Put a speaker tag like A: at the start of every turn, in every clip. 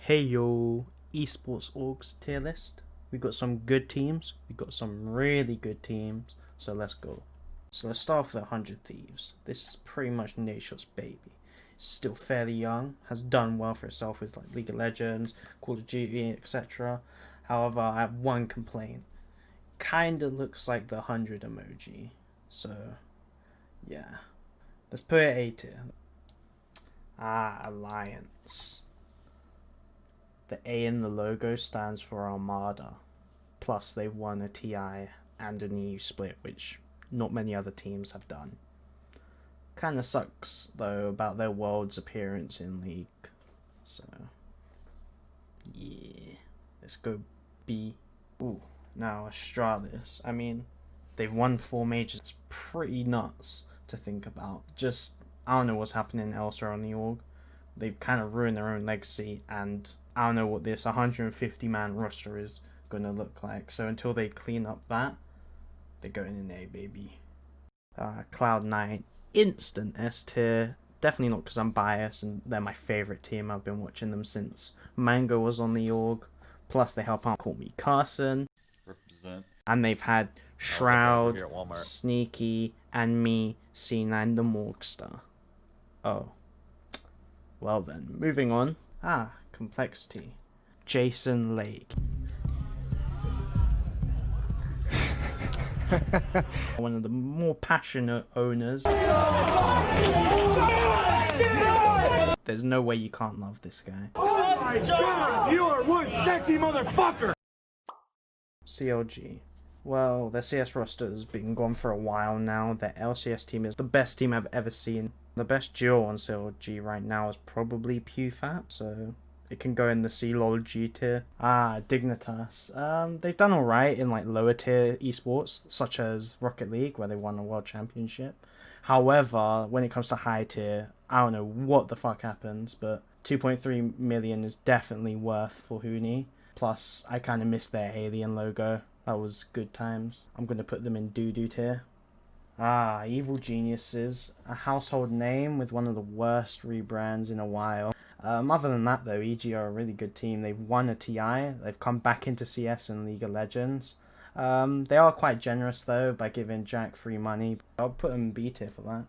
A: Hey yo, Esports Orgs tier list. We got some good teams, we got some really good teams, so let's go. So let's start with the 100 Thieves. This is pretty much Nature's baby. It's still fairly young, has done well for itself with like League of Legends, Call of Duty, etc. However, I have one complaint. Kinda looks like the 100 emoji. So, yeah. Let's put it A tier. Alliance. The A in the logo stands for Armada. Plus, they've won a TI and an EU split, which not many other teams have done. Kinda sucks, though, about their Worlds appearance in League. So, yeah. Let's go B. Ooh, now Astralis. I mean, they've won 4 majors. It's pretty nuts to think about. Just, I don't know what's happening elsewhere on the org. They've kind of ruined their own legacy, and I don't know what this 150-man roster is going to look like. So until they clean up that, they're going in A, baby. Cloud9, instant S tier. Definitely not because I'm biased and they're my favourite team. I've been watching them since Mango was on the org. Plus they help out Call Me Carson.
B: Represent.
A: And they've had Shroud, Sneaky, and me, C9 the Morgstar. Oh. Well then, moving on. Complexity. Jason Lake. One of the more passionate owners. There's no way you can't love this guy.
C: Oh my god, you are one sexy motherfucker!
A: CLG. Well, their CS roster has been gone for a while now. Their LCS team is the best team I've ever seen. The best duo on CLG right now is probably PewFat, so it can go in the CLOL G tier. Dignitas. They've done alright in like lower tier esports, such as Rocket League, where they won a world championship. However, when it comes to high tier, I don't know what the fuck happens, but 2.3 million is definitely worth for Huni. Plus, I kind of miss their alien logo. That was good times. I'm going to put them in doo-doo tier. Evil Geniuses. A household name with one of the worst rebrands in a while. Other than that though, EG are a really good team. They've won a TI. They've come back into CS and League of Legends. They are quite generous though by giving Jack free money. I'll put them B tier for that.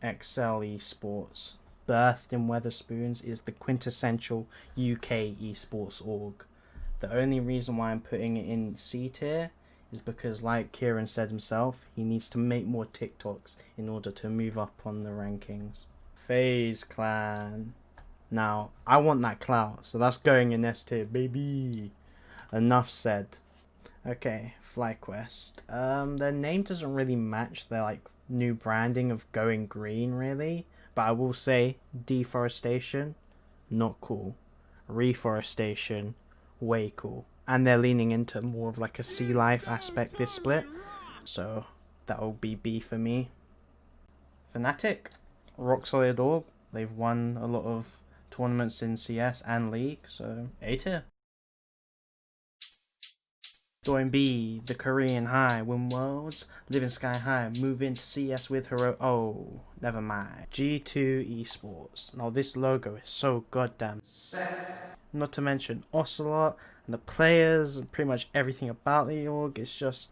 A: Excel Esports. Birthed in Weatherspoons is the quintessential UK esports org. The only reason why I'm putting it in C tier is because, like Kieran said himself, he needs to make more TikToks in order to move up on the rankings. Faze Clan. Now, I want that clout, so that's going in S tier, baby. Enough said. Okay, FlyQuest. Their name doesn't really match their like new branding of going green, really. But I will say, deforestation, not cool. Reforestation, way cool. And they're leaning into more of like a sea life aspect this split. So that'll be B for me. Fnatic. Rock solid org. They've won a lot of tournaments in CS and League. So A tier. Join B. The Korean High. Win Worlds. Living Sky High. Move into CS with Hero. Oh, never mind. G2 Esports. Now this logo is so goddamn sexy. Not to mention Ocelot and the players and pretty much everything about the org is just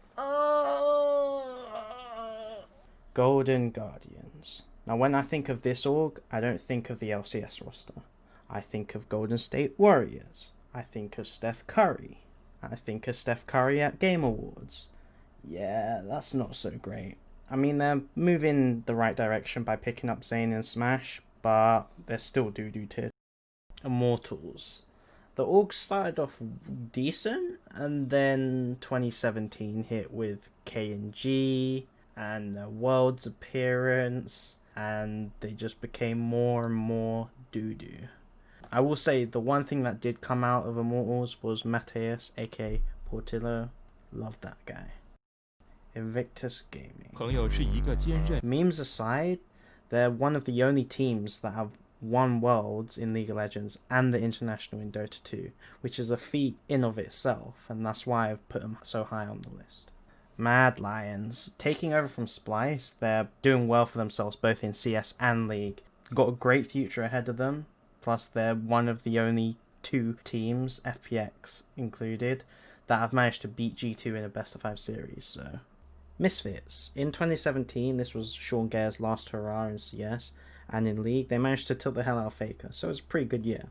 A: Golden Guardians. Now when I think of this org, I don't think of the LCS roster. I think of Golden State Warriors. I think of Steph Curry. I think of Steph Curry at Game Awards. Yeah, that's not so great. I mean, they're moving the right direction by picking up Zayn and Smash, but they're still doo-doo tier. Immortals. The org started off decent, and then 2017 hit with KNG and the World's appearance, and they just became more and more doo-doo. I will say the one thing that did come out of Immortals was Mateus, aka Portillo. Love that guy. Invictus Gaming. Memes aside, they're one of the only teams that have won Worlds in League of Legends and the International in Dota 2, which is a feat in of itself, and that's why I've put them so high on the list. Mad Lions. Taking over from Splice, they're doing well for themselves both in CS and League. Got a great future ahead of them. plus they're one of the only 2 teams, FPX included, that have managed to beat G2 in a best of 5 series. So Misfits. In 2017, this was Sean Gare's last hurrah in CS, and in League, they managed to tilt the hell out of Faker, so it's a pretty good year.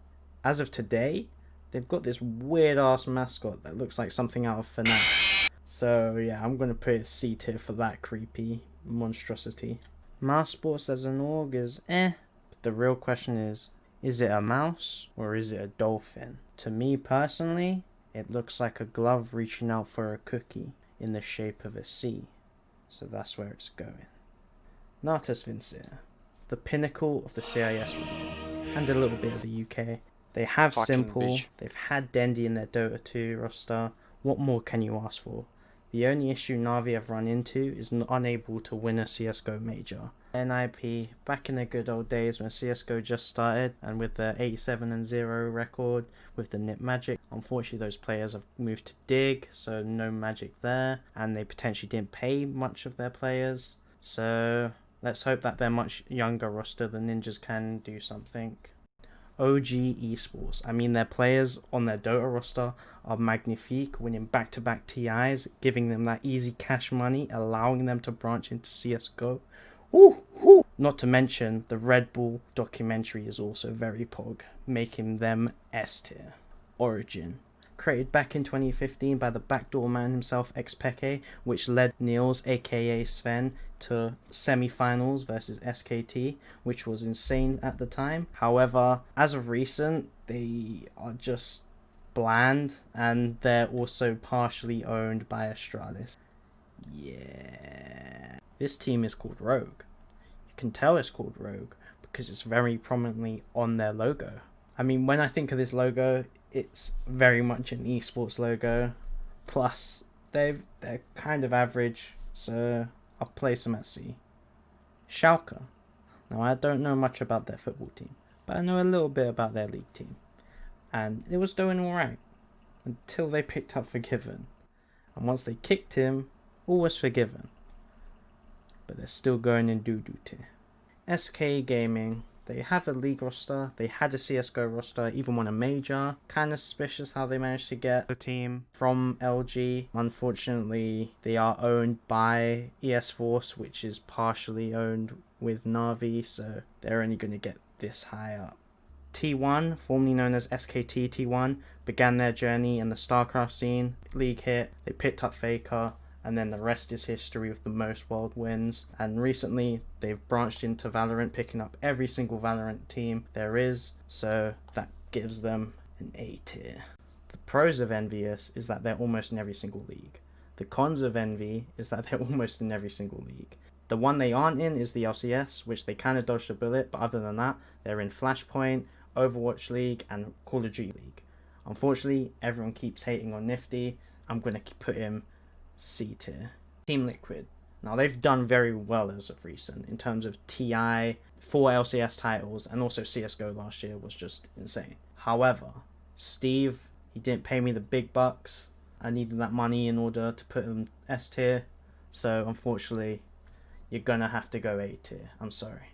A: As of today, they've got this weird-ass mascot that looks like something out of FNAF. So yeah, I'm going to put it C tier for that creepy monstrosity. Mouse Sports as an org is but the real question is it a mouse or is it a dolphin? To me personally, it looks like a glove reaching out for a cookie in the shape of a C. So that's where it's going. Natus Vincere, the pinnacle of the CIS region, and a little bit of the UK. They have
B: Fucking
A: Simple,
B: bitch.
A: they've had Dendy in their Dota 2 roster. What more can you ask for? The only issue Na'Vi have run into is unable to win a CSGO major. NIP, back in the good old days when CSGO just started, and with the 87-0 record, with the Nip Magic, unfortunately those players have moved to Dig, so no Magic there, and they potentially didn't pay much of their players. So let's hope that their much younger roster, the Ninjas, can do something. OG Esports. I mean, their players on their Dota roster are magnifique, winning back-to-back TIs, giving them that easy cash money, allowing them to branch into CSGO. Woo, woo. Not to mention, the Red Bull documentary is also very pog, making them S tier. Origin. Created back in 2015 by the backdoor man himself, Xpeke, which led Niels, aka Sven, to semi-finals versus SKT, which was insane at the time. However, as of recent, they are just bland, and they're also partially owned by Astralis. Yeah. This team is called Rogue. You can tell it's called Rogue because it's very prominently on their logo. I mean, when I think of this logo, it's very much an esports logo. Plus, they're kind of average, so I'll place them at C. Schalke. Now, I don't know much about their football team, but I know a little bit about their league team. And it was doing alright, until they picked up Forgiven. And once they kicked him, all was forgiven. But they're still going in doo-doo tier. SK Gaming. They have a league roster, they had a CSGO roster, even won a major. Kind of suspicious how they managed to get the team from LG. Unfortunately, they are owned by ES Force, which is partially owned with Na'Vi, so they're only going to get this high up. T1, formerly known as SKT T1, began their journey in the StarCraft scene. League hit, they picked up Faker, and then the rest is history with the most world wins. And recently, they've branched into Valorant, picking up every single Valorant team there is, so that gives them an A tier. The pros of Envious is that they're almost in every single league. The cons of Envy is that they're almost in every single league. The one they aren't in is the LCS, which they kind of dodged a bullet, but other than that, they're in Flashpoint, Overwatch League, and Call of Duty League. Unfortunately, everyone keeps hating on Nifty. I'm going to put him C tier. Team Liquid. Now, they've done very well as of recent in terms of TI, 4 LCS titles, and also CSGO last year was just insane. However, Steve, he didn't pay me the big bucks. I needed that money in order to put him S tier. So, unfortunately, you're gonna have to go A tier. I'm sorry.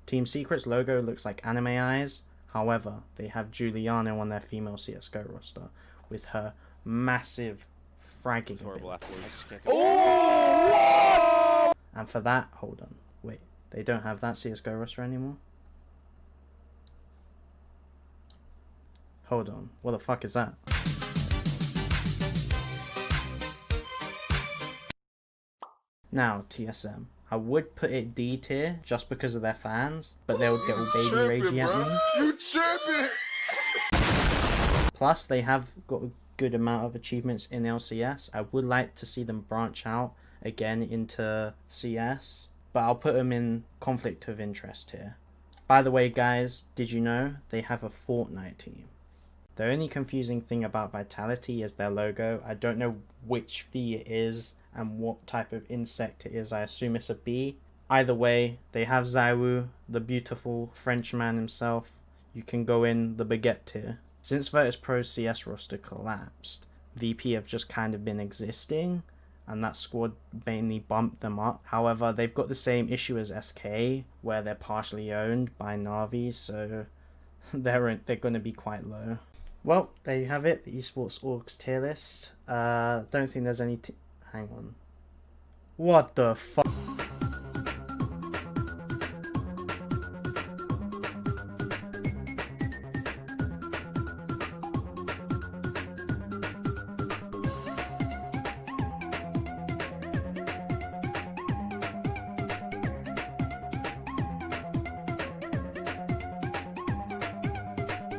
A: Team Secret's logo looks like anime eyes. However, they have Juliana on their female CSGO roster with her massive fragging ability.
C: Oh,
A: and for that, hold on, wait, they don't have that CSGO roster anymore? Hold on, what the fuck is that? Now, TSM. I would put it D tier just because of their fans, but they would get all baby ragey at me.
C: You tripping?
A: Plus, they have got a good amount of achievements in LCS. I would like to see them branch out again into CS, but I'll put them in conflict of interest here. By the way, guys, did you know they have a Fortnite team? The only confusing thing about Vitality is their logo. I don't know which V it is and what type of insect it is. I assume it's a bee. Either way, they have Zaiwu, the beautiful Frenchman himself. You can go in the baguette tier. Since Virtus Pro's CS roster collapsed, VP have just kind of been existing, and that squad mainly bumped them up. However, they've got the same issue as SK, where they're partially owned by Na'Vi, so they're going to be quite low. Well, there you have it, the Esports Orgs tier list. Don't think there's any... Hang on. What the fuck?